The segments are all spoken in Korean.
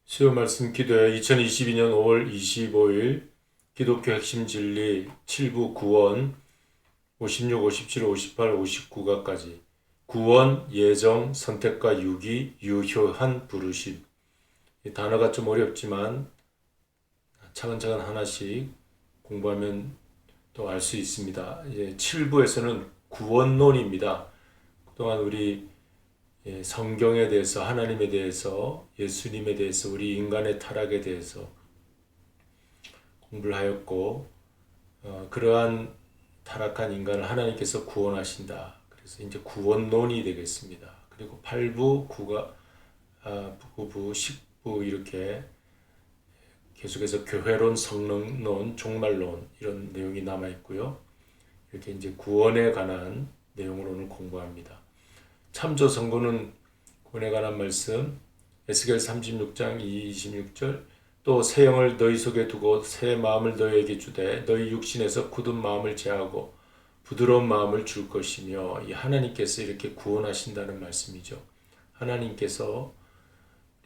수요 말씀 기도회 2022년 5월 25일 기독교 핵심 진리 7부 구원 56, 57, 58, 59가까지 구원, 예정, 선택과 유기, 유효한 부르심. 이 단어가 좀 어렵지만 차근차근 하나씩 공부하면 또 알 수 있습니다. 이제 7부에서는 구원론입니다. 그동안 우리 성경에 대해서, 하나님에 대해서, 예수님에 대해서, 우리 인간의 타락에 대해서 공부를 하였고, 그러한 타락한 인간을 하나님께서 구원하신다. 그래서 이제 구원론이 되겠습니다. 그리고 8부, 9부, 10부 이렇게 계속해서 교회론, 성령론, 종말론 이런 내용이 남아 있고요. 이렇게 이제 구원에 관한 내용으로는 공부합니다. 참조 선고는 구원에 관한 말씀 에스겔 36장 26절 또 새 영을 너희 속에 두고 새 마음을 너희에게 주되 너희 육신에서 굳은 마음을 제하고 부드러운 마음을 줄 것이며 이 하나님께서 이렇게 구원하신다는 말씀이죠. 하나님께서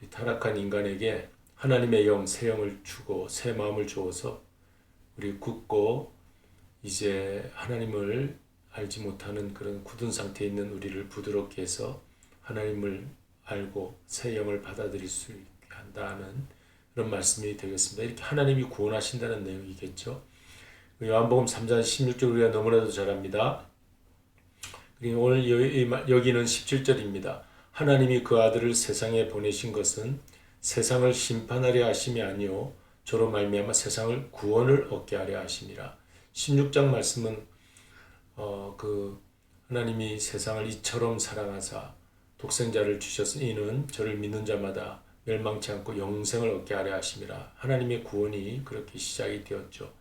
타락한 인간에게 하나님의 영, 새 영을 주고 새 마음을 주어서 우리 굳고 이제 하나님을 알지 못하는 그런 굳은 상태에 있는 우리를 부드럽게 해서 하나님을 알고 새 영을 받아들일 수 있게 한다는 그런 말씀이 되겠습니다. 이렇게 하나님이 구원하신다는 내용이겠죠. 요한복음 3장 16절 우리가 너무나도 잘 압니다. 그리고 오늘 여기는 17절입니다. 하나님이 그 아들을 세상에 보내신 것은 세상을 심판하려 하심이 아니요 저로 말미암아 세상을 구원을 얻게 하려 하심이라. 16장 말씀은 하나님이 세상을 이처럼 사랑하사 독생자를 주셨으니 이는 저를 믿는 자마다 멸망치 않고 영생을 얻게 하려 하심이라. 하나님의 구원이 그렇게 시작이 되었죠.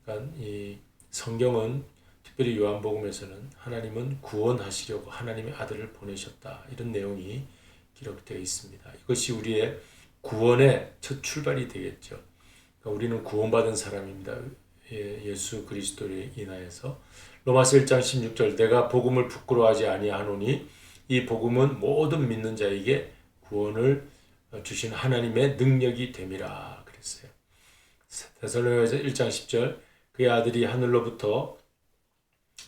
그러니까 이 성경은 특별히 요한복음에서는 하나님은 구원하시려고 하나님의 아들을 보내셨다. 이런 내용이 기록되어 있습니다. 이것이 우리의 구원의 첫 출발이 되겠죠. 그러니까 우리는 구원받은 사람입니다. 예수 그리스도를 인하여서. 로마서 1장 16절 내가 복음을 부끄러워하지 아니하노니 이 복음은 모든 믿는 자에게 구원을 주신 하나님의 능력이 됨이라 그랬어요. 데살로니가서 1장 10절 그의 아들이 하늘로부터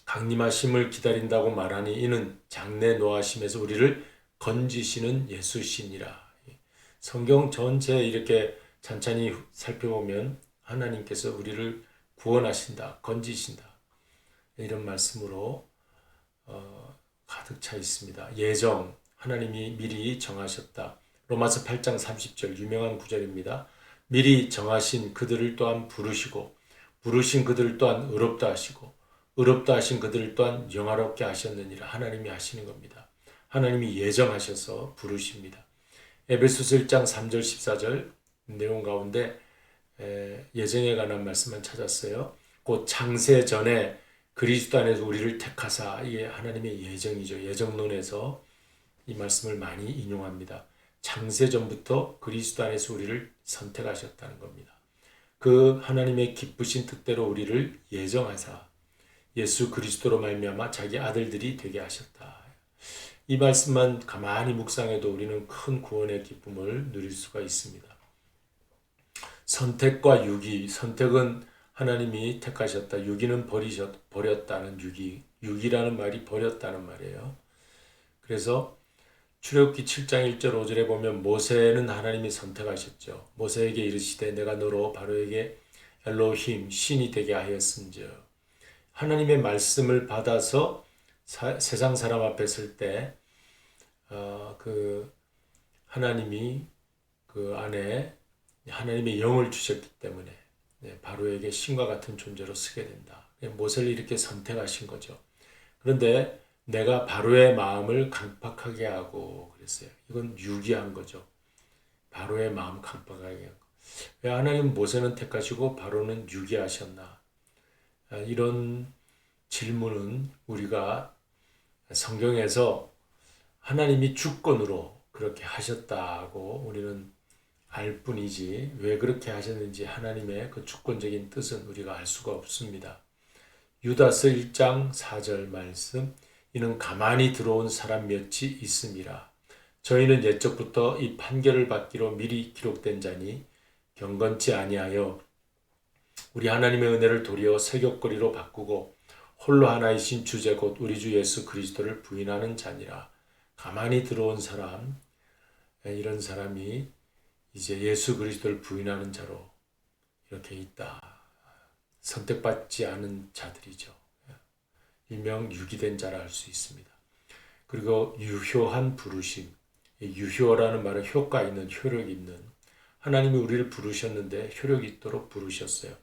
강림하심을 기다린다고 말하니 이는 장래 노하심에서 우리를 건지시는 예수시니라. 성경 전체 이렇게 찬찬히 살펴보면 하나님께서 우리를 구원하신다, 건지신다 이런 말씀으로 가득 차 있습니다. 예정, 하나님이 미리 정하셨다. 로마서 8장 30절 유명한 구절입니다. 미리 정하신 그들을 또한 부르시고 부르신 그들을 또한 의롭다 하시고 의롭다 하신 그들을 또한 영화롭게 하셨느니라. 하나님이 하시는 겁니다. 하나님이 예정하셔서 부르십니다. 에베소서 1장 3절 14절 내용 가운데 예정에 관한 말씀만 찾았어요. 곧 창세 전에 그리스도 안에서 우리를 택하사 이게 하나님의 예정이죠. 예정론에서 이 말씀을 많이 인용합니다. 창세 전부터 그리스도 안에서 우리를 선택하셨다는 겁니다. 그 하나님의 기쁘신 뜻대로 우리를 예정하사 예수 그리스도로 말미암아 자기 아들들이 되게 하셨다. 이 말씀만 가만히 묵상해도 우리는 큰 구원의 기쁨을 누릴 수가 있습니다. 선택과 유기, 선택은 하나님이 택하셨다. 유기는 버렸다는 유기. 유기라는 말이 버렸다는 말이에요. 그래서 출애굽기 7장 1절 5절에 보면 모세는 하나님이 선택하셨죠. 모세에게 이르시되 내가 너로 바로에게 엘로힘 신이 되게 하였음즉 하나님의 말씀을 받아서 세상 사람 앞에 설 때 하나님이 그 안에 하나님의 영을 주셨기 때문에 바로에게 신과 같은 존재로 서게 된다. 모세를 이렇게 선택하신 거죠. 그런데 내가 바로의 마음을 강팍하게 하고 그랬어요. 이건 유기한 거죠. 바로의 마음 강팍하게 하고. 왜 하나님 모세는 택하시고 바로는 유기하셨나? 이런 질문은 우리가 성경에서 하나님이 주권으로 그렇게 하셨다고 우리는 알 뿐이지 왜 그렇게 하셨는지 하나님의 그 주권적인 뜻은 우리가 알 수가 없습니다. 유다서 1장 4절 말씀 이는 가만히 들어온 사람 몇이 있음이라 저희는 옛적부터 이 판결을 받기로 미리 기록된 자니 경건치 아니하여 우리 하나님의 은혜를 도리어 세격거리로 바꾸고 홀로 하나이신 주제 곧 우리 주 예수 그리스도를 부인하는 자니라. 가만히 들어온 사람, 이런 사람이 이제 예수 그리스도를 부인하는 자로 이렇게 있다. 선택받지 않은 자들이죠. 일명 유기된 자라 할 수 있습니다. 그리고 유효한 부르심, 유효라는 말은 효과 있는, 효력 있는, 하나님이 우리를 부르셨는데 효력 있도록 부르셨어요.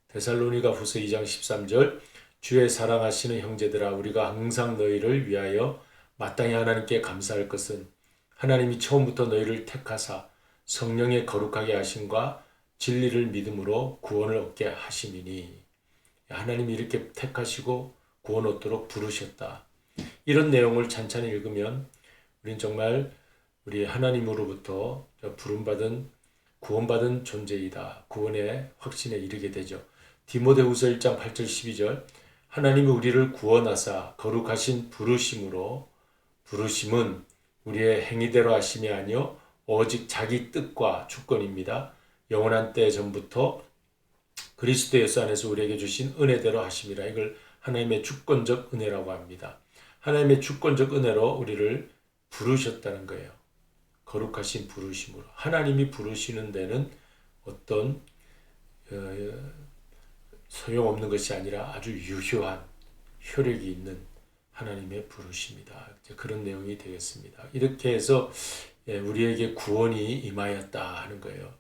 데살로니가 후서 2장 13절, 주의 사랑하시는 형제들아, 우리가 항상 너희를 위하여 마땅히 하나님께 감사할 것은 하나님이 처음부터 너희를 택하사 성령의 거룩하게 하심과 진리를 믿음으로 구원을 얻게 하심이니. 하나님이 이렇게 택하시고 구원 얻도록 부르셨다. 이런 내용을 찬찬히 읽으면 우리는 정말 우리 하나님으로부터 부름받은 구원받은 존재이다. 구원의 확신에 이르게 되죠. 디모데후서 1장 8절 12절, 하나님이 우리를 구원하사 거룩하신 부르심으로, 부르심은 우리의 행위대로 하심이 아니요 오직 자기 뜻과 주권입니다. 영원한 때 전부터 그리스도 예수 안에서 우리에게 주신 은혜대로 하심이라. 이걸 하나님의 주권적 은혜라고 합니다. 하나님의 주권적 은혜로 우리를 부르셨다는 거예요. 거룩하신 부르심으로. 하나님이 부르시는 데는 어떤 소용없는 것이 아니라 아주 유효한 효력이 있는 하나님의 부르심이다. 그런 내용이 되겠습니다. 이렇게 해서 우리에게 구원이 임하였다 하는 거예요.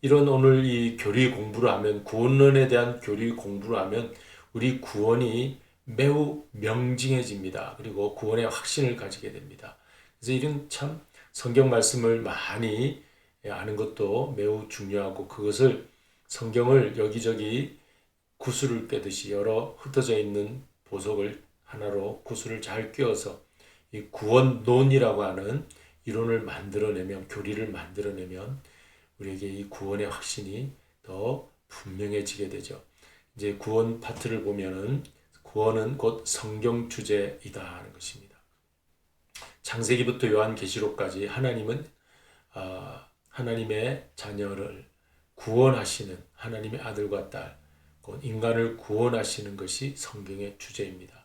이런 오늘 이 교리 공부를 하면, 구원론에 대한 교리 공부를 하면 우리 구원이 매우 명징해집니다. 그리고 구원의 확신을 가지게 됩니다. 그래서 이런 참 성경 말씀을 많이 아는 것도 매우 중요하고, 그것을 성경을 여기저기 구슬을 꿰듯이 여러 흩어져 있는 보석을 하나로 구슬을 잘 꿰어서 이 구원론이라고 하는 이론을 만들어내면, 교리를 만들어내면 우리에게 이 구원의 확신이 더 분명해지게 되죠. 이제 구원 파트를 보면은 구원은 곧 성경 주제이다 하는 것입니다. 창세기부터 요한계시록까지 하나님은 하나님의 자녀를 구원하시는 하나님의 아들과 딸, 곧 인간을 구원하시는 것이 성경의 주제입니다.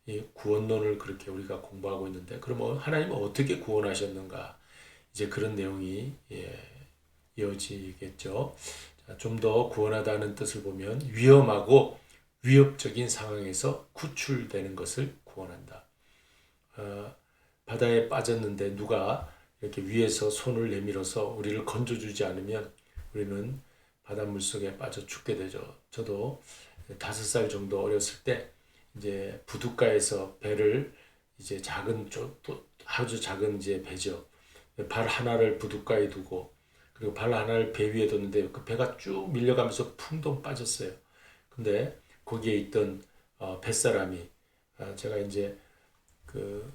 이 구원론을 그렇게 우리가 공부하고 있는데, 그러면 하나님은 어떻게 구원하셨는가? 이제 그런 내용이 이어지겠죠. 좀 더 구원하다는 뜻을 보면 위험하고 위협적인 상황에서 구출되는 것을 구원한다. 바다에 빠졌는데 누가 이렇게 위에서 손을 내밀어서 우리를 건져주지 않으면 우리는 바닷물 속에 빠져 죽게 되죠. 저도 5살 정도 어렸을 때 이제 부둣가에서 배를 이제 아주 작은 이제 배죠. 발 하나를 부둣가에 두고 그리고 발 하나를 배 위에 뒀는데 그 배가 쭉 밀려가면서 풍덩 빠졌어요. 근데 거기에 있던 뱃사람이 제가 이제 그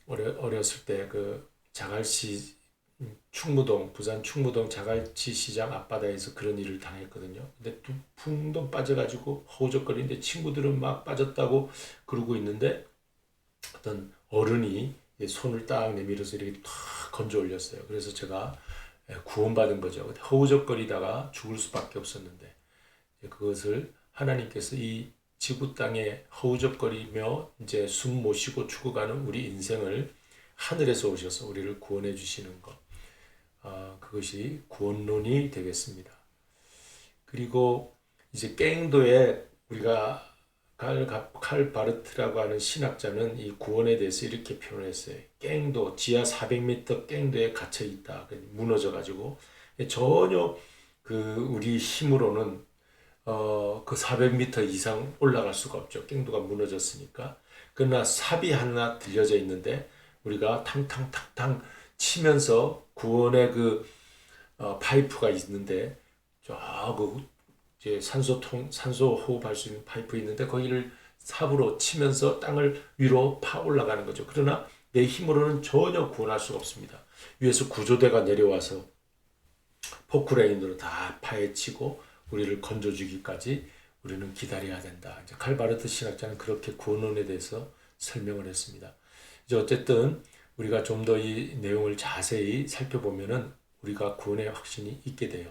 어렸을 때 그 자갈치 충무동, 부산 충무동 자갈치 시장 앞바다에서 그런 일을 당했거든요. 근데 풍덩 빠져가지고 허우적거리는데 친구들은 막 빠졌다고 그러고 있는데 어떤 어른이 손을 딱 내밀어서 이렇게 탁 건져 올렸어요. 그래서 제가 구원받은 거죠. 허우적거리다가 죽을 수밖에 없었는데 그것을 하나님께서 이 지구 땅에 허우적거리며 이제 숨 못 쉬고 죽어가는 우리 인생을 하늘에서 오셔서 우리를 구원해 주시는 것, 그것이 구원론이 되겠습니다. 그리고 이제 갱도에 우리가 칼 바르트라고 하는 신학자는 이 구원에 대해서 이렇게 표현했어요. 갱도, 지하 400m 갱도에 갇혀 있다. 무너져 가지고 전혀 우리 힘으로는 그 400m 이상 올라갈 수가 없죠. 갱도가 무너졌으니까. 그러나 삽이 하나 들려져 있는데 우리가 탕탕탕탕 치면서 구원의 파이프가 있는데 이제 산소 호흡할 수 있는 파이프 있는데 거기를 삽으로 치면서 땅을 위로 파 올라가는 거죠. 그러나 내 힘으로는 전혀 구원할 수가 없습니다. 위에서 구조대가 내려와서 포크레인으로 다 파헤치고 우리를 건져주기까지 우리는 기다려야 된다. 이제 칼바르트 신학자는 그렇게 구원론에 대해서 설명을 했습니다. 이제 어쨌든 우리가 좀 더 이 내용을 자세히 살펴보면은 우리가 구원의 확신이 있게 돼요.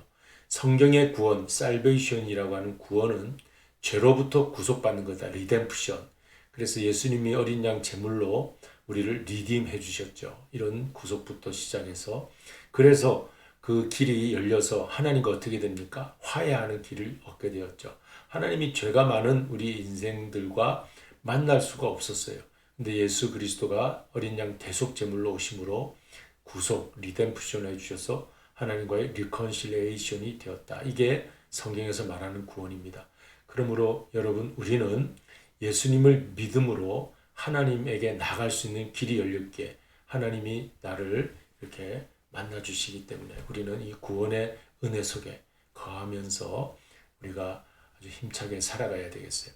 성경의 구원, 살베이션이라고 하는 구원은 죄로부터 구속받는 거다. 리뎀프션. 그래서 예수님이 어린 양 제물로 우리를 리딤해 주셨죠. 이런 구속부터 시작해서 그래서 그 길이 열려서 하나님과 어떻게 됩니까? 화해하는 길을 얻게 되었죠. 하나님이 죄가 많은 우리 인생들과 만날 수가 없었어요. 근데 예수 그리스도가 어린 양 대속 제물로 오심으로 구속, 리뎀프션 해주셔서 하나님과의 리컨실레이션이 되었다. 이게 성경에서 말하는 구원입니다. 그러므로 여러분 우리는 예수님을 믿음으로 하나님에게 나갈 수 있는 길이 열렸기에 하나님이 나를 이렇게 만나주시기 때문에 우리는 이 구원의 은혜 속에 거하면서 우리가 아주 힘차게 살아가야 되겠어요.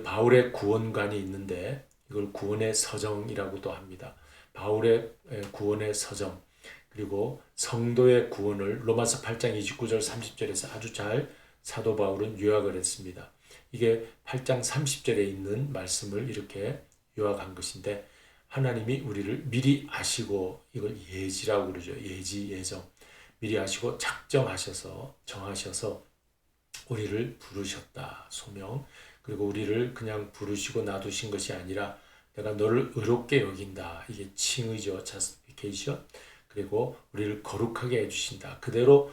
바울의 구원관이 있는데 이걸 구원의 서정이라고도 합니다. 바울의 구원의 서정 그리고 성도의 구원을 로마서 8장 29절 30절에서 아주 잘 사도 바울은 요약을 했습니다. 이게 8장 30절에 있는 말씀을 이렇게 요약한 것인데 하나님이 우리를 미리 아시고 이걸 예지라고 그러죠. 예지, 예정. 미리 아시고 작정하셔서 정하셔서 우리를 부르셨다. 소명. 그리고 우리를 그냥 부르시고 놔두신 것이 아니라 내가 너를 의롭게 여긴다. 이게 칭의죠. 자스티피케이션. 그리고 우리를 거룩하게 해주신다. 그대로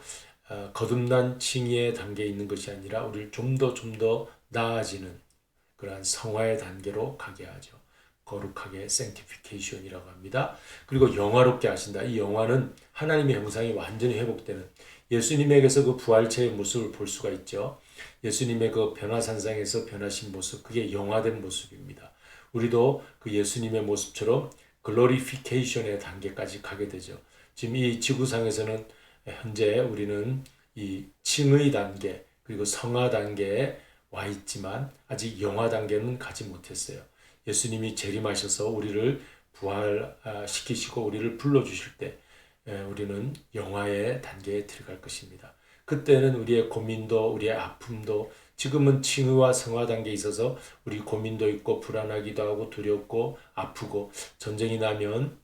거듭난 칭의의 단계에 있는 것이 아니라 우리를 좀 더 나아지는 그러한 성화의 단계로 가게 하죠. 거룩하게 sanctification이라고 합니다. 그리고 영화롭게 하신다. 이 영화는 하나님의 형상이 완전히 회복되는 예수님에게서 그 부활체의 모습을 볼 수가 있죠. 예수님의 그 변화산상에서 변하신 모습, 그게 영화된 모습입니다. 우리도 그 예수님의 모습처럼 글로리피케이션의 단계까지 가게 되죠. 지금 이 지구상에서는 현재 우리는 이 칭의 단계 그리고 성화 단계에 와 있지만 아직 영화 단계는 가지 못했어요. 예수님이 재림하셔서 우리를 부활시키시고 우리를 불러주실 때 우리는 영화의 단계에 들어갈 것입니다. 그때는 우리의 고민도 우리의 아픔도 지금은 칭의와 성화 단계에 있어서 우리 고민도 있고 불안하기도 하고 두렵고 아프고 전쟁이 나면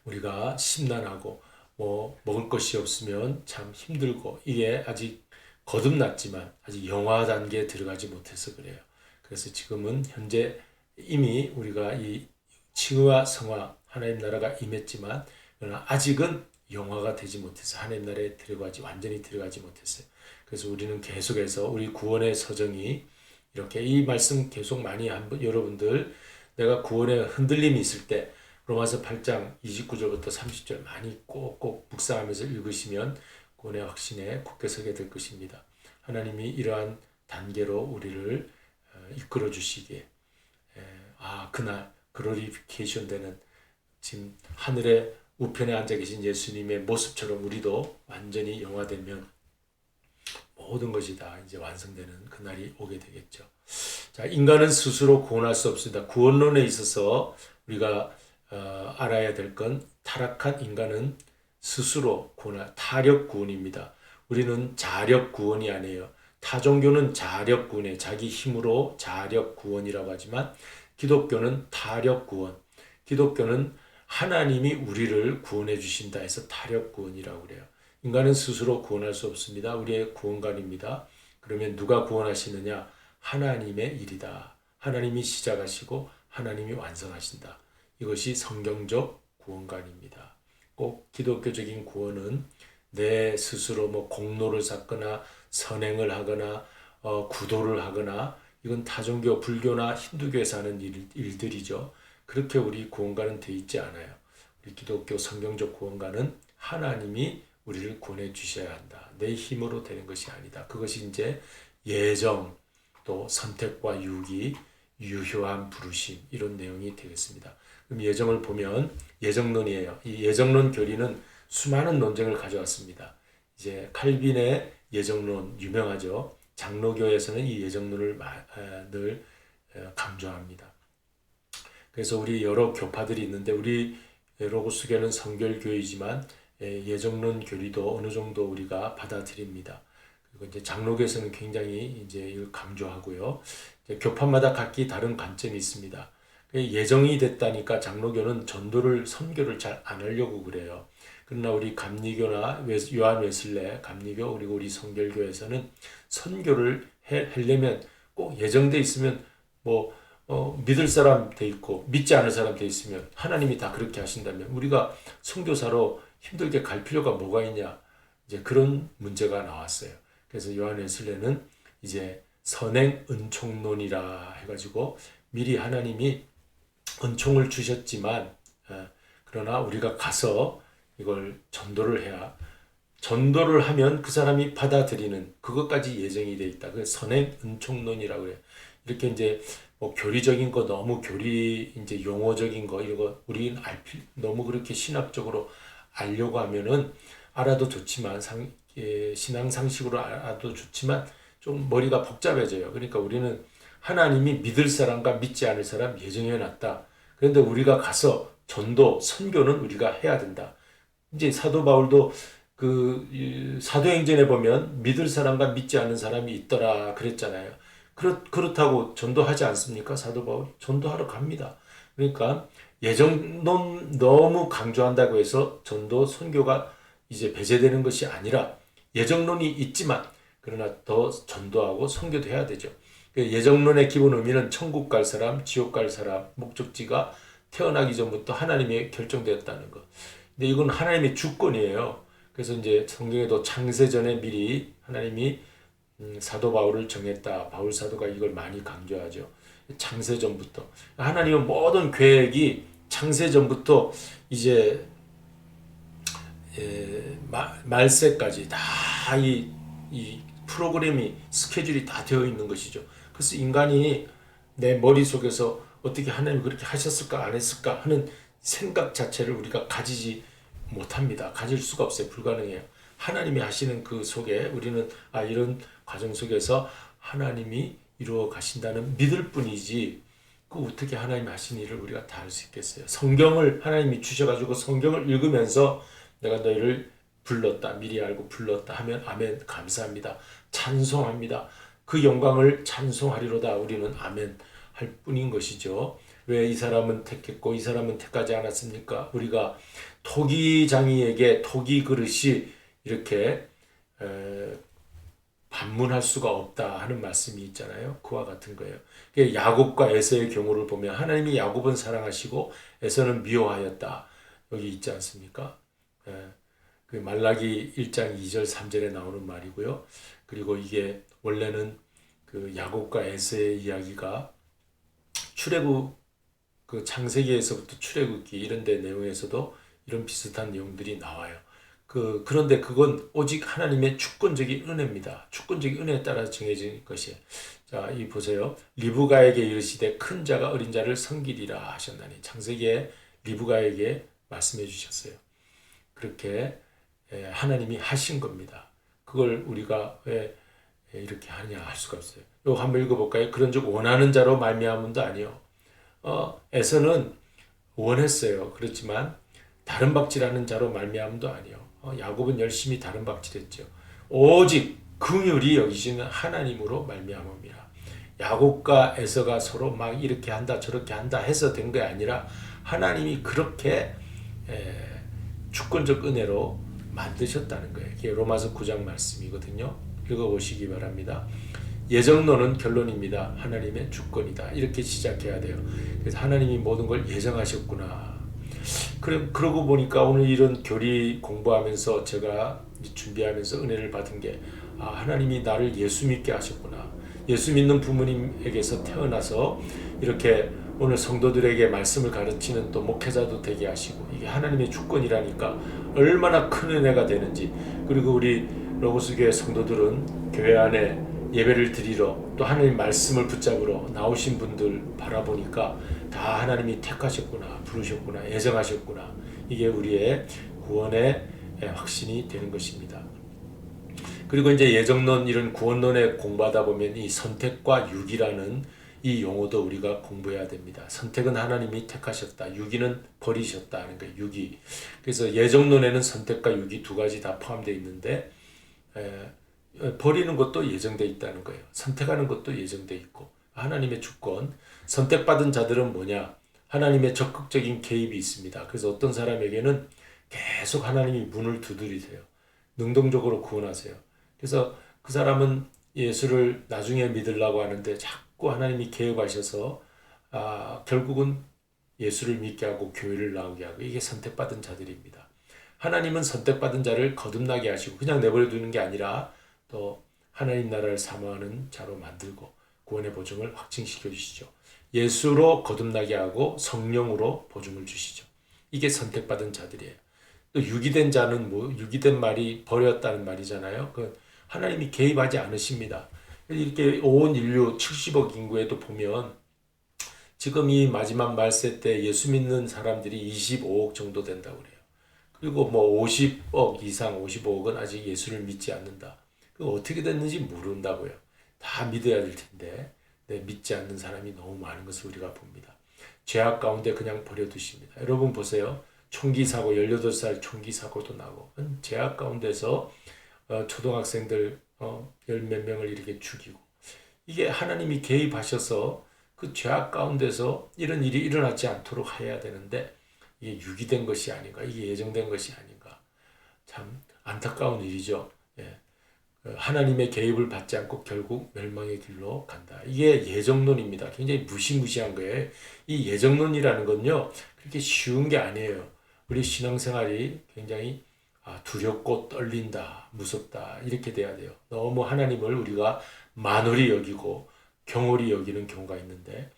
우리가 심란하고 뭐 먹을 것이 없으면 참 힘들고 이게 아직 거듭났지만 아직 영화 단계에 들어가지 못해서 그래요. 그래서 지금은 현재 이미 우리가 이 칭의와 성화 하나님 나라가 임했지만 그러나 아직은 영화가 되지 못해서 하나님 나라에 완전히 들어가지 못했어요. 그래서 우리는 계속해서 우리 구원의 서정이 이렇게 이 말씀 계속 많이 여러분들 내가 구원에 흔들림이 있을 때 로마서 8장 29절부터 30절 많이 꼭꼭 묵상하면서 읽으시면 구원의 확신에 굳게 서게 될 것입니다. 하나님이 이러한 단계로 우리를 이끌어 주시기에 그날 글로리피케이션 되는 지금 하늘의 우편에 앉아 계신 예수님의 모습처럼 우리도 완전히 영화되면 모든 것이 다 이제 완성되는 그날이 오게 되겠죠. 자, 인간은 스스로 구원할 수 없습니다. 구원론에 있어서 우리가 알아야 될 건 타락한 인간은 스스로 타력 구원입니다. 우리는 자력 구원이 아니에요. 타 종교는 자력 구원이에요. 자기 힘으로 자력 구원이라고 하지만 기독교는 타력 구원. 기독교는 하나님이 우리를 구원해 주신다 해서 타력 구원이라고 그래요. 인간은 스스로 구원할 수 없습니다. 우리의 구원관입니다. 그러면 누가 구원하시느냐? 하나님의 일이다. 하나님이 시작하시고 하나님이 완성하신다. 이것이 성경적 구원관입니다. 꼭 기독교적인 구원은 내 스스로 뭐 공로를 쌓거나 선행을 하거나 구도를 하거나 이건 타종교, 불교나 힌두교에서 하는 일들이죠. 그렇게 우리 구원관은 되어 있지 않아요. 우리 기독교 성경적 구원관은 하나님이 우리를 구원해 주셔야 한다. 내 힘으로 되는 것이 아니다. 그것이 이제 예정, 또 선택과 유기, 유효한 부르심 이런 내용이 되겠습니다. 그럼 예정을 보면 예정론이에요. 이 예정론 교리는 수많은 논쟁을 가져왔습니다. 이제 칼빈의 예정론 유명하죠. 장로교에서는 이 예정론을 늘 강조합니다. 그래서 우리 여러 교파들이 있는데 우리 로고스교는 성결교이지만 예정론 교리도 어느 정도 우리가 받아들입니다. 그리고 이제 장로교에서는 굉장히 이제 이걸 강조하고요. 이제 교파마다 각기 다른 관점이 있습니다. 예정이 됐다니까 장로교는 전도를 선교를 잘 안 하려고 그래요. 그러나 우리 감리교나 요한 웨슬레 감리교 그리고 우리 성결교에서는 선교를 하려면 꼭 예정돼 있으면 뭐 믿을 사람 돼 있고 믿지 않을 사람 돼 있으면 하나님이 다 그렇게 하신다면 우리가 선교사로 힘들게 갈 필요가 뭐가 있냐, 이제 그런 문제가 나왔어요. 그래서 요한 웨슬레는 이제 선행 은총론이라 해가지고 미리 하나님이 은총을 주셨지만 그러나 우리가 가서 이걸 전도를 해야, 전도를 하면 그 사람이 받아들이는 그것까지 예정이 돼 있다. 그 선행 은총론이라고 해요. 이렇게 이제 뭐 교리적인 거 너무 교리 이제 용어적인 거 이런 거 우리는 너무 그렇게 신학적으로 알려고 하면은 알아도 좋지만 신앙 상식으로 알아도 좋지만 좀 머리가 복잡해져요. 그러니까 우리는 하나님이 믿을 사람과 믿지 않을 사람 예정해 놨다. 그런데 우리가 가서 전도, 선교는 우리가 해야 된다. 이제 사도 바울도 그 사도행전에 보면 믿을 사람과 믿지 않는 사람이 있더라 그랬잖아요. 그렇다고 전도하지 않습니까? 사도 바울 전도하러 갑니다. 그러니까 예정론 너무 강조한다고 해서 전도, 선교가 이제 배제되는 것이 아니라 예정론이 있지만 그러나 더 전도하고 선교도 해야 되죠. 예정론의 기본 의미는 천국 갈 사람, 지옥 갈 사람, 목적지가 태어나기 전부터 하나님이 결정되었다는 것. 근데 이건 하나님의 주권이에요. 그래서 이제 성경에도 창세전에 미리 하나님이 사도 바울을 정했다. 바울 사도가 이걸 많이 강조하죠. 창세전부터. 하나님은 모든 계획이 창세전부터 이제 말세까지 다 이 프로그램이 스케줄이 다 되어 있는 것이죠. 그래서 인간이 내 머릿속에서 어떻게 하나님이 그렇게 하셨을까 안 했을까 하는 생각 자체를 우리가 가지지 못합니다. 가질 수가 없어요. 불가능해요. 하나님이 하시는 그 속에 우리는 이런 과정 속에서 하나님이 이루어 가신다는 믿을 뿐이지 그 어떻게 하나님이 하신 일을 우리가 다 할 수 있겠어요. 성경을 하나님이 주셔가지고 성경을 읽으면서 내가 너희를 불렀다. 미리 알고 불렀다 하면 아멘 감사합니다. 찬송합니다. 그 영광을 찬송하리로다. 우리는 아멘 할 뿐인 것이죠. 왜 이 사람은 택했고 이 사람은 택하지 않았습니까? 우리가 토기장이에게 토기 그릇이 이렇게 반문할 수가 없다 하는 말씀이 있잖아요. 그와 같은 거예요. 야곱과 에서의 경우를 보면 하나님이 야곱은 사랑하시고 에서는 미워하였다. 여기 있지 않습니까? 그 말라기 1장 2절 3절에 나오는 말이고요. 그리고 이게 원래는 그 야곱과 에서의 이야기가 출애굽 그 창세기에서부터 출애굽기 이런 데 내용에서도 이런 비슷한 내용들이 나와요. 그런데 그건 오직 하나님의 주권적인 은혜입니다. 주권적인 은혜에 따라 정해진 것이에요. 자, 이 보세요. 리브가에게 이르시되 큰 자가 어린 자를 섬기리라 하셨나니 창세기에 리브가에게 말씀해 주셨어요. 그렇게 하나님이 하신 겁니다. 그걸 우리가 왜 이렇게 하냐 할 수가 없어요. 이거 한번 읽어볼까요? 그런즉 원하는 자로 말미암음도 아니요. 에서는 원했어요. 그렇지만 다른 박질하는 자로 말미암음도 아니요. 야곱은 열심히 다른 박질했죠. 오직 긍휼히 여기시는 하나님으로 말미암음이라. 야곱과 에서가 서로 막 이렇게 한다 저렇게 한다 해서 된 게 아니라 하나님이 그렇게 주권적 은혜로 만드셨다는 거예요. 이게 로마서 9장 말씀이거든요. 읽어보시기 바랍니다. 예정론은 결론입니다. 하나님의 주권이다. 이렇게 시작해야 돼요. 그래서 하나님이 모든 걸 예정하셨구나. 그러고 보니까 오늘 이런 교리 공부하면서 제가 준비하면서 은혜를 받은 게 하나님이 나를 예수 믿게 하셨구나. 예수 믿는 부모님에게서 태어나서 이렇게 오늘 성도들에게 말씀을 가르치는 또 목회자도 되게 하시고 이게 하나님의 주권이라니까 얼마나 큰 은혜가 되는지. 그리고 우리 로고스 교회 성도들은 교회 안에 예배를 드리러 또 하나님 말씀을 붙잡으러 나오신 분들 바라보니까 다 하나님이 택하셨구나, 부르셨구나, 예정하셨구나. 이게 우리의 구원의 확신이 되는 것입니다. 그리고 이제 예정론 이런 구원론에 공부하다 보면 이 선택과 유기라는 이 용어도 우리가 공부해야 됩니다. 선택은 하나님이 택하셨다. 유기는 버리셨다 하는 거예요. 유기. 그래서 예정론에는 선택과 유기 두 가지 다 포함되어 있는데 버리는 것도 예정되어 있다는 거예요. 선택하는 것도 예정되어 있고 하나님의 주권. 선택받은 자들은 뭐냐? 하나님의 적극적인 개입이 있습니다. 그래서 어떤 사람에게는 계속 하나님이 문을 두드리세요. 능동적으로 구원하세요. 그래서 그 사람은 예수를 나중에 믿으려고 하는데 자꾸 하나님이 개입하셔서 결국은 예수를 믿게 하고 교회를 나오게 하고, 이게 선택받은 자들입니다. 하나님은 선택받은 자를 거듭나게 하시고 그냥 내버려 두는 게 아니라 또 하나님 나라를 사모하는 자로 만들고 구원의 보증을 확증시켜 주시죠. 예수로 거듭나게 하고 성령으로 보증을 주시죠. 이게 선택받은 자들이에요. 또 유기된 자는 유기된 말이 버렸다는 말이잖아요. 그 하나님이 개입하지 않으십니다. 이렇게 온 인류 70억 인구에도 보면 지금 이 마지막 말세 때 예수 믿는 사람들이 25억 정도 된다고 그래요. 그리고 뭐 50억 이상, 55억은 아직 예수를 믿지 않는다. 그 어떻게 됐는지 모른다고요. 다 믿어야 될 텐데 믿지 않는 사람이 너무 많은 것을 우리가 봅니다. 죄악 가운데 그냥 버려두십니다. 여러분 보세요. 총기 사고, 18살 총기 사고도 나고, 죄악 가운데서 초등학생들 열 몇 명을 이렇게 죽이고, 이게 하나님이 개입하셔서 그 죄악 가운데서 이런 일이 일어나지 않도록 해야 되는데 이게 유기된 것이 아닌가, 이게 예정된 것이 아닌가, 참 안타까운 일이죠. 예. 하나님의 개입을 받지 않고 결국 멸망의 길로 간다. 이게 예정론입니다. 굉장히 무시무시한 거예요. 이 예정론이라는 건요, 그렇게 쉬운 게 아니에요. 우리 신앙생활이 굉장히 두렵고 떨린다, 무섭다, 이렇게 돼야 돼요. 너무 하나님을 우리가 만홀히 여기고 경홀히 여기는 경우가 있는데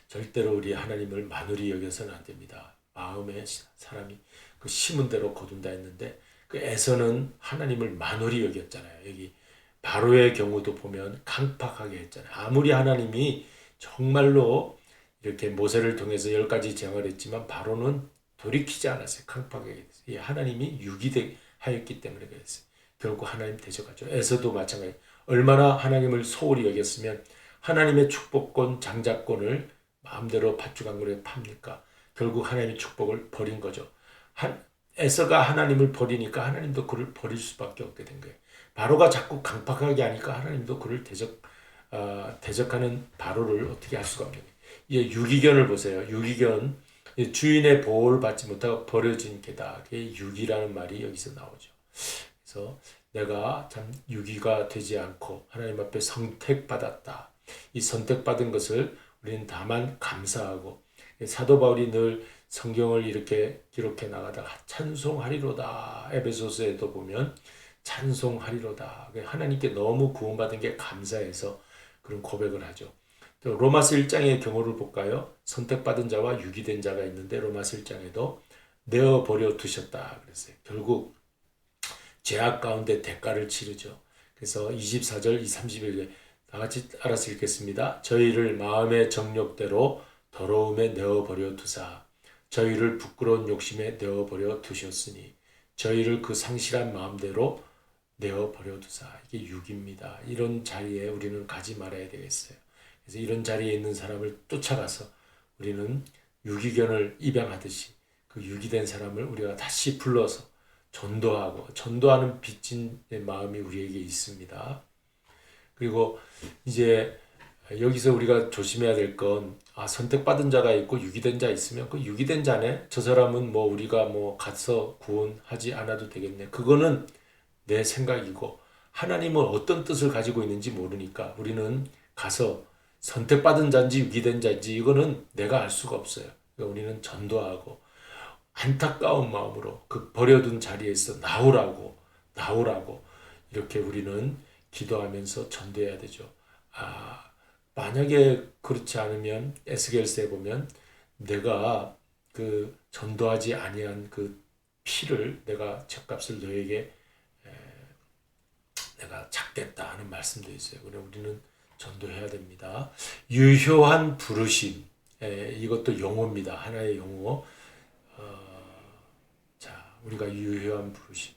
절대로 우리 하나님을 만홀히 여겨서는 안 됩니다. 마음에 사람이 그 심은 대로 거둔다 했는데 그 에서는 하나님을 만홀히 여겼잖아요. 여기 바로의 경우도 보면 강팍하게 했잖아요. 아무리 하나님이 정말로 이렇게 모세를 통해서 10가지 재앙을 했지만 바로는 돌이키지 않았어요. 강팍하게 했어요. 하나님이 유기하였기 때문에 그랬어요. 결국 하나님 대적하죠. 에서도 마찬가지. 얼마나 하나님을 소홀히 여겼으면 하나님의 축복권, 장자권을 마음대로 밭주강물에 팝니까? 결국 하나님의 축복을 버린 거죠. 에서가 하나님을 버리니까 하나님도 그를 버릴 수밖에 없게 된 거예요. 바로가 자꾸 강팍하게 하니까 하나님도 그를 대적하는 바로를 어떻게 할 수가 없는 거예요. 이 유기견을 보세요. 유기견, 주인의 보호를 받지 못하고 버려진 개다. 그게 유기라는 말이 여기서 나오죠. 그래서 내가 참 유기가 되지 않고 하나님 앞에 선택받았다. 이 선택받은 것을 우리는 다만 감사하고, 사도 바울이 늘 성경을 이렇게 기록해 나가다가 찬송하리로다. 에베소서에도 보면 찬송하리로다. 하나님께 너무 구원받은 게 감사해서 그런 고백을 하죠. 또 로마서 1장의 경우를 볼까요? 선택받은 자와 유기된 자가 있는데 로마서 1장에도 내어버려 두셨다 그랬어요. 결국 죄악 가운데 대가를 치르죠. 그래서 24절, 31절 다 같이 알아서 읽겠습니다. 저희를 마음의 정욕대로 더러움에 내어버려 두사 저희를 부끄러운 욕심에 내어버려 두셨으니 저희를 그 상실한 마음대로 내어버려 두사. 이게 육입니다. 이런 자리에 우리는 가지 말아야 되겠어요. 그래서 이런 자리에 있는 사람을 쫓아가서 우리는 유기견을 입양하듯이 그 유기된 사람을 우리가 다시 불러서 전도하는 빚진 마음이 우리에게 있습니다. 그리고 이제 여기서 우리가 조심해야 될 건 선택받은 자가 있고 유기된 자 있으면 그 유기된 자네, 저 사람은 뭐 우리가 뭐 가서 구원하지 않아도 되겠네. 그거는 내 생각이고 하나님은 어떤 뜻을 가지고 있는지 모르니까 우리는 가서 선택받은 자인지 유기된 자인지 이거는 내가 알 수가 없어요. 그러니까 우리는 전도하고 안타까운 마음으로 그 버려둔 자리에서 나오라고 이렇게 우리는 기도하면서 전도해야 되죠. 만약에 그렇지 않으면 에스겔서에 보면 내가 그 전도하지 아니한 그 피를 내가 죗값을 너에게 내가 찾겠다 하는 말씀도 있어요. 그래 우리는 전도해야 됩니다. 유효한 부르심, 이것도 용어입니다. 하나의 용어. 자, 우리가 유효한 부르심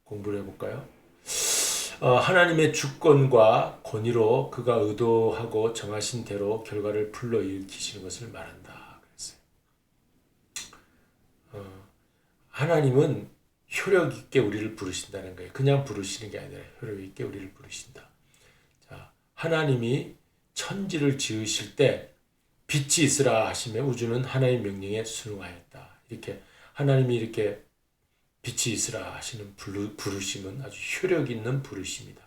공부를 해볼까요? 하나님의 주권과 권위로 그가 의도하고 정하신 대로 결과를 불러일으키시는 것을 말한다. 그랬어요. 하나님은 효력 있게 우리를 부르신다는 거예요. 그냥 부르시는 게 아니라 효력 있게 우리를 부르신다. 자, 하나님이 천지를 지으실 때 빛이 있으라 하시며 우주는 하나님의 명령에 순응하였다. 이렇게 하나님이 이렇게 빛이 있으라 하시는 부르심은 아주 효력 있는 부르심이다.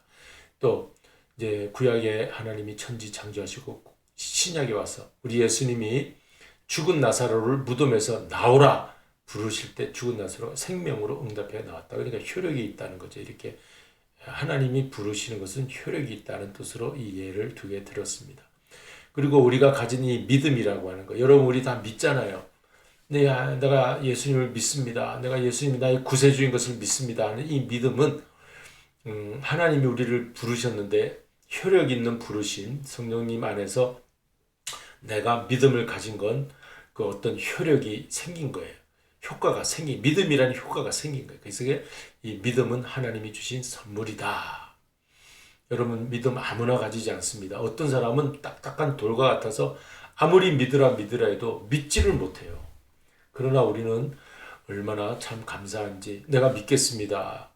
또 이제 구약에 하나님이 천지 창조하시고 신약에 와서 우리 예수님이 죽은 나사로를 무덤에서 나오라 부르실 때 죽은 나사로가 생명으로 응답해 나왔다. 그러니까 효력이 있다는 거죠. 이렇게 하나님이 부르시는 것은 효력이 있다는 뜻으로 이 예를 두 개 들었습니다. 그리고 우리가 가진 이 믿음이라고 하는 거, 여러분 우리 다 믿잖아요. 내가 예수님을 믿습니다. 내가 예수님이 나의 구세주인 것을 믿습니다 하는 이 믿음은 하나님이 우리를 부르셨는데 효력 있는 부르심, 성령님 안에서 내가 믿음을 가진 건 그 어떤 효력이 생긴 거예요. 믿음이라는 효과가 생긴 거예요. 그래서 이 믿음은 하나님이 주신 선물이다. 여러분 믿음 아무나 가지지 않습니다. 어떤 사람은 딱딱한 돌과 같아서 아무리 믿으라 해도 믿지를 못해요. 그러나 우리는 얼마나 참 감사한지 내가 믿겠습니다.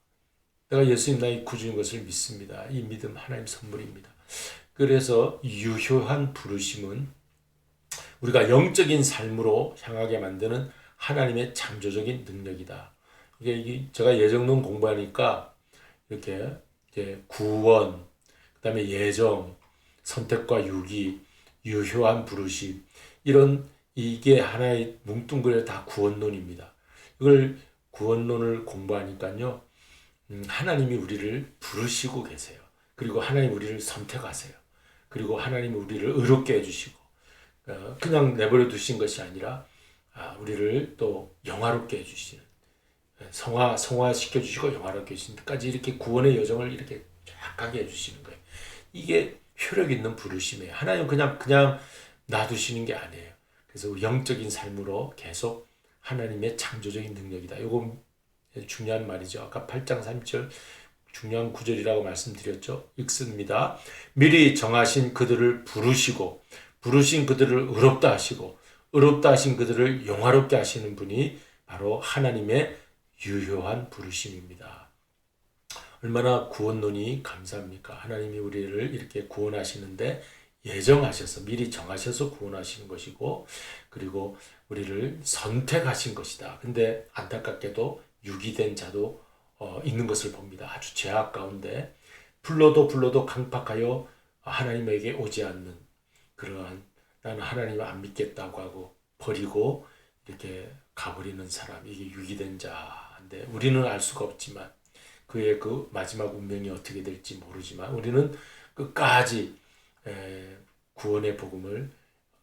내가 예수님 나의 구주인 것을 믿습니다. 이 믿음 하나님 선물입니다. 그래서 유효한 부르심은 우리가 영적인 삶으로 향하게 만드는 하나님의 창조적인 능력이다. 이게 제가 예정론 공부하니까 이렇게 이제 구원, 그다음에 예정, 선택과 유기, 유효한 부르심 이게 하나의 뭉뚱그려 다 구원론입니다. 이걸 구원론을 공부하니까요, 하나님이 우리를 부르시고 계세요. 그리고 하나님 우리를 선택하세요. 그리고 하나님 우리를 의롭게 해주시고 그냥 내버려 두신 것이 아니라 우리를 또 영화롭게 해주시는 성화시켜 주시고 영화롭게 해주시는 데까지 이렇게 구원의 여정을 이렇게 쫙 가게 해주시는 거예요. 이게 효력 있는 부르심이에요. 하나님 그냥 놔두시는 게 아니에요. 그래서 우리 영적인 삶으로 계속 하나님의 창조적인 능력이다. 이거 중요한 말이죠. 아까 8장 3절 중요한 구절이라고 말씀드렸죠. 읽습니다. 미리 정하신 그들을 부르신 그들을 의롭다 하시고 의롭다 하신 그들을 영화롭게 하시는 분이 바로 하나님의 유효한 부르심입니다. 얼마나 구원론이 감사합니까? 하나님이 우리를 이렇게 구원하시는데 예정하셔서 미리 정하셔서 구원하시는 것이고 그리고 우리를 선택하신 것이다. 근데 안타깝게도 유기된 자도 있는 것을 봅니다. 아주 죄악 가운데 불러도 강팍하여 하나님에게 오지 않는 그러한 나는 하나님을 안 믿겠다고 하고 버리고 이렇게 가버리는 사람, 이게 유기된 자인데 우리는 알 수가 없지만 그의 그 마지막 운명이 어떻게 될지 모르지만 우리는 끝까지 구원의 복음을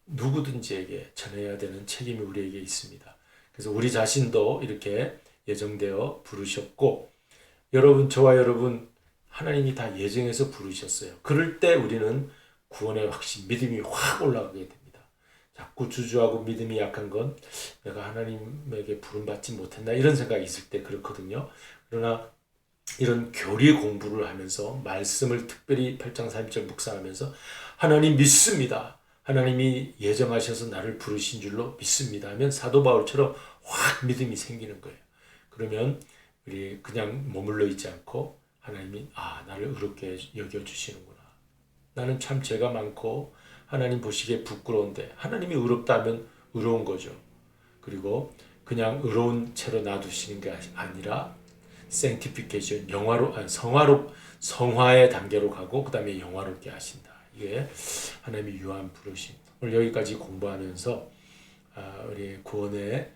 누구든지에게 전해야 되는 책임이 우리에게 있습니다. 그래서 우리 자신도 이렇게 예정되어 부르셨고 저와 여러분 하나님이 다 예정해서 부르셨어요. 그럴 때 우리는 구원의 확신, 믿음이 확 올라가게 됩니다. 자꾸 주저하고 믿음이 약한 건 내가 하나님에게 부름받지 못했나 이런 생각이 있을 때 그렇거든요. 그러나 이런 교리 공부를 하면서 말씀을 특별히 8장 3절 묵상하면서 하나님 믿습니다. 하나님이 예정하셔서 나를 부르신 줄로 믿습니다 하면 사도 바울처럼 확 믿음이 생기는 거예요. 그러면 우리 그냥 머물러 있지 않고 하나님이 나를 의롭게 여겨주시는구나. 나는 참 죄가 많고 하나님 보시기에 부끄러운데 하나님이 의롭다 하면 의로운 거죠. 그리고 그냥 의로운 채로 놔두시는 게 아니라 sanctification, 성화의 단계로 가고 그 다음에 영화롭게 하신다. 이게 하나님의 유한 부르심. 오늘 여기까지 공부하면서 우리 구원의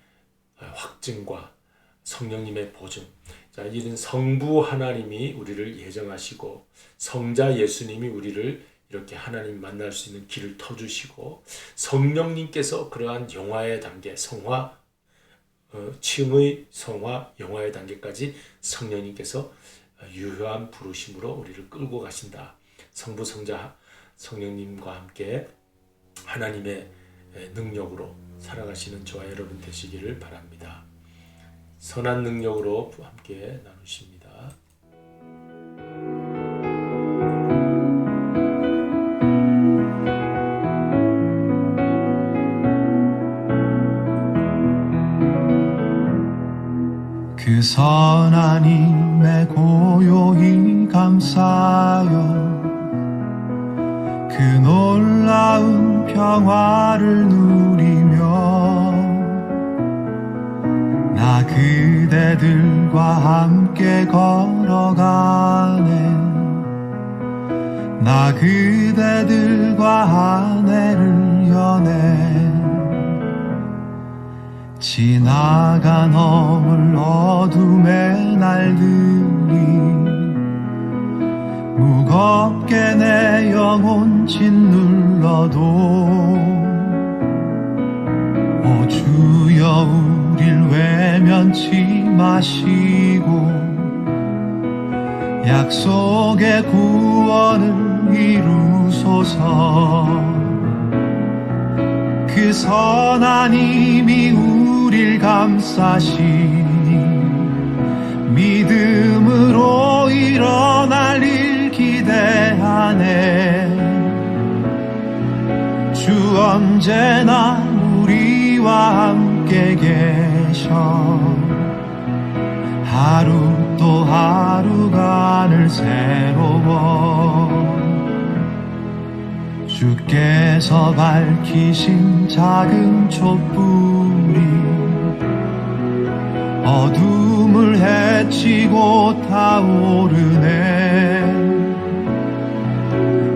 확증과 성령님의 보증, 이런 성부 하나님이 우리를 예정하시고 성자 예수님이 우리를 이렇게 하나님 만날 수 있는 길을 터주시고 성령님께서 그러한 영화의 단계, 칭의 성화, 영화의 단계까지 성령님께서 유효한 부르심으로 우리를 끌고 가신다. 성부, 성자, 성령님과 함께 하나님의 능력으로 살아가시는 저와 여러분 되시기를 바랍니다. 선한 능력으로 함께 나누십니다. 그 선한 힘에 고요히 감사하여 그 놀라운 평화를 누리며 나 그대들과 함께 걸어가네. 나 그대들과 아내를 여네. 지나가 넘을 어둠의 날들이 무겁게 내 영혼 짓눌러도 오 주여 우릴 외면치 마시고 약속의 구원을 이루소서. 그 선한 힘이 우릴 감싸시니 믿음으로 일어날 일 기대하네. 주 언제나 우리와 함께 계셔. 하루 또 하루가 늘 새로워. 주께서 밝히신 작은 촛불이 어둠을 헤치고 타오르네.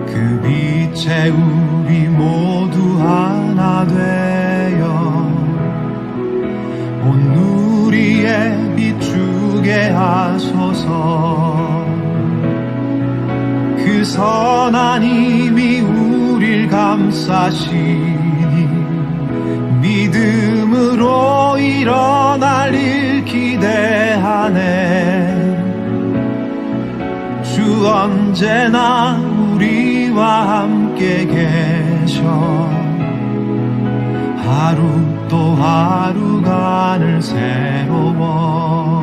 그 빛에 우리 모두 하나 되어 온 누리에 비추게 하소서. 그 선한 힘이 우릴 감싸시니 믿음으로 일어날 일 기대하네. 주 언제나 우리와 함께 계셔. 하루 또 하루가 늘 새로워.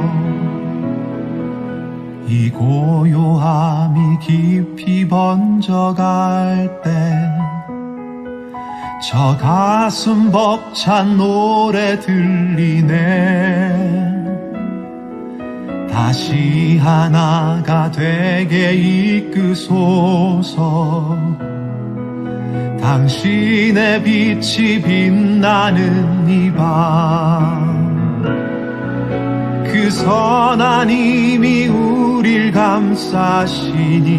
이 고요함이 깊이 번져갈 때 저 가슴 벅찬 노래 들리네. 다시 하나가 되게 이끄소서. 당신의 빛이 빛나는 이 밤 그 선한 힘이 우릴 감싸시니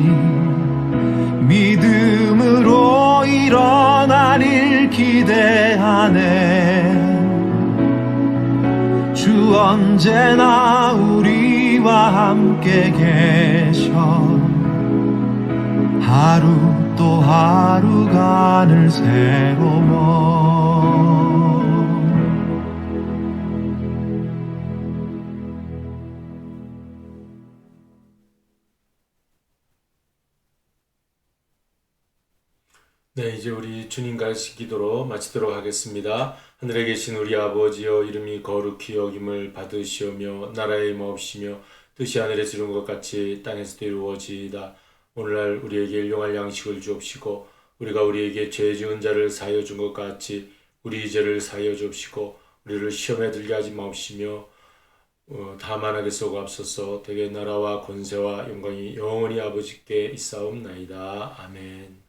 믿음으로 일어날 일 기대하네. 주 언제나 우리와 함께 계셔. 하루 또 하루가 늘 새로워. 네, 이제 우리 주님 가르치 기도로 마치도록 하겠습니다. 하늘에 계신 우리 아버지여, 이름이 거룩히 여김을 받으시오며 나라의 임하옵시며 뜻이 하늘에서 이룬 것 같이 땅에서도 이루어지이다. 오늘날 우리에게 일용할 양식을 주옵시고 우리가 우리에게 죄 지은 자를 사하여 준 것 같이 우리 죄를 사하여 주옵시고 우리를 시험에 들게 하지 마옵시며 다만 하게 쏘옵소서. 대개 나라와 권세와 영광이 영원히 아버지께 있사옵나이다. 아멘.